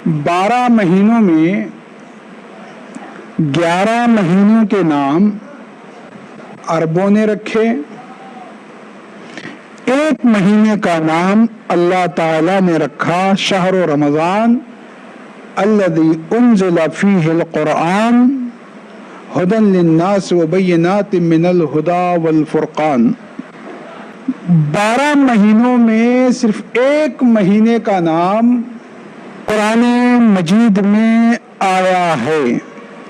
12 مہینوں میں 11 مہینوں کے نام عربوں نے رکھے، ایک مہینے کا نام اللہ تعالی نے رکھا شہر رمضان الذی انزل فیہ القرآن ھدی للناس وبینات من الہدی والفرقان۔ 12 مہینوں میں صرف ایک مہینے کا نام قرآن مجید میں آیا ہے۔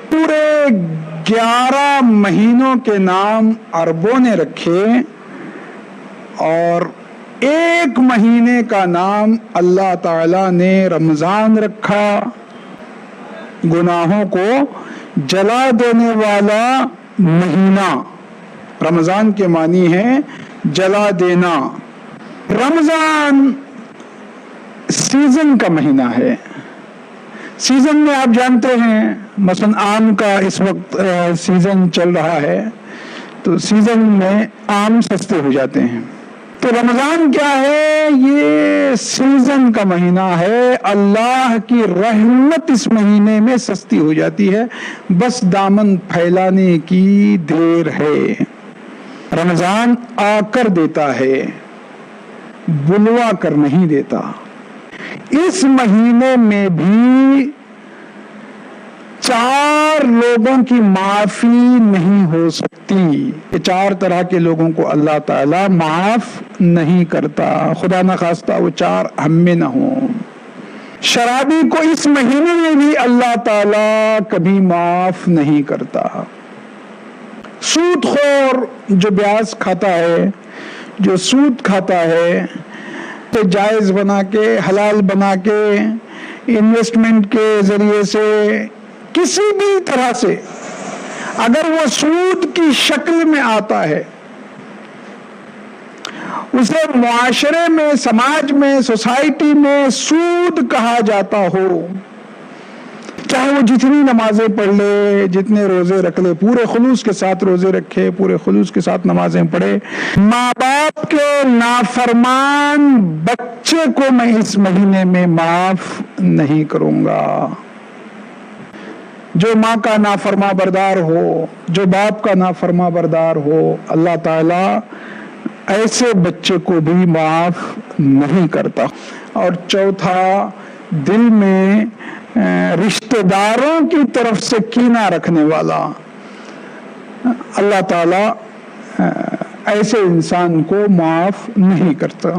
پورے 11 مہینوں کے نام عربوں نے رکھے اور ایک مہینے کا نام اللہ تعالی نے رمضان رکھا۔ گناہوں کو جلا دینے والا مہینہ رمضان کے معنی ہے جلا دینا۔ رمضان سیزن کا مہینہ ہے۔ سیزن میں آپ جانتے ہیں مثلا آم کا اس وقت سیزن چل رہا ہے، تو سیزن میں آم سستے ہو جاتے ہیں۔ تو رمضان کیا ہے؟ یہ سیزن کا مہینہ ہے۔ اللہ کی رحمت اس مہینے میں سستی ہو جاتی ہے، بس دامن پھیلانے کی دیر ہے۔ رمضان آ کر دیتا ہے، بلوا کر نہیں دیتا۔ اس مہینے میں بھی 4 لوگوں کی معافی نہیں ہو سکتی۔ یہ 4 طرح کے لوگوں کو اللہ تعالی معاف نہیں کرتا، خدا نخواستہ وہ 4 ہم میں نہ ہوں۔ شرابی کو اس مہینے میں بھی اللہ تعالی کبھی معاف نہیں کرتا۔ سود خور جو بیاج کھاتا ہے، جو سود کھاتا ہے، تو جائز بنا کے، حلال بنا کے، انویسٹمنٹ کے ذریعے سے، کسی بھی طرح سے اگر وہ سود کی شکل میں آتا ہے، اسے معاشرے میں، سماج میں، سوسائٹی میں سود کہا جاتا ہو، چاہے وہ جتنی نمازیں پڑھ لے، جتنے روزے رکھ لے، پورے خلوص کے ساتھ روزے رکھے، پورے خلوص کے ساتھ نمازیں پڑھے، ماں باپ کے نافرمان بچے کو میں اس مہینے میں معاف نہیں کروں گا۔ جو ماں کا نافرما بردار ہو، جو باپ کا نافرما بردار ہو، اللہ تعالی ایسے بچے کو بھی معاف نہیں کرتا۔ اور چوتھا، دل میں رشتہ داروں کی طرف سے کینہ رکھنے والا، اللہ تعالی ایسے انسان کو معاف نہیں کرتا۔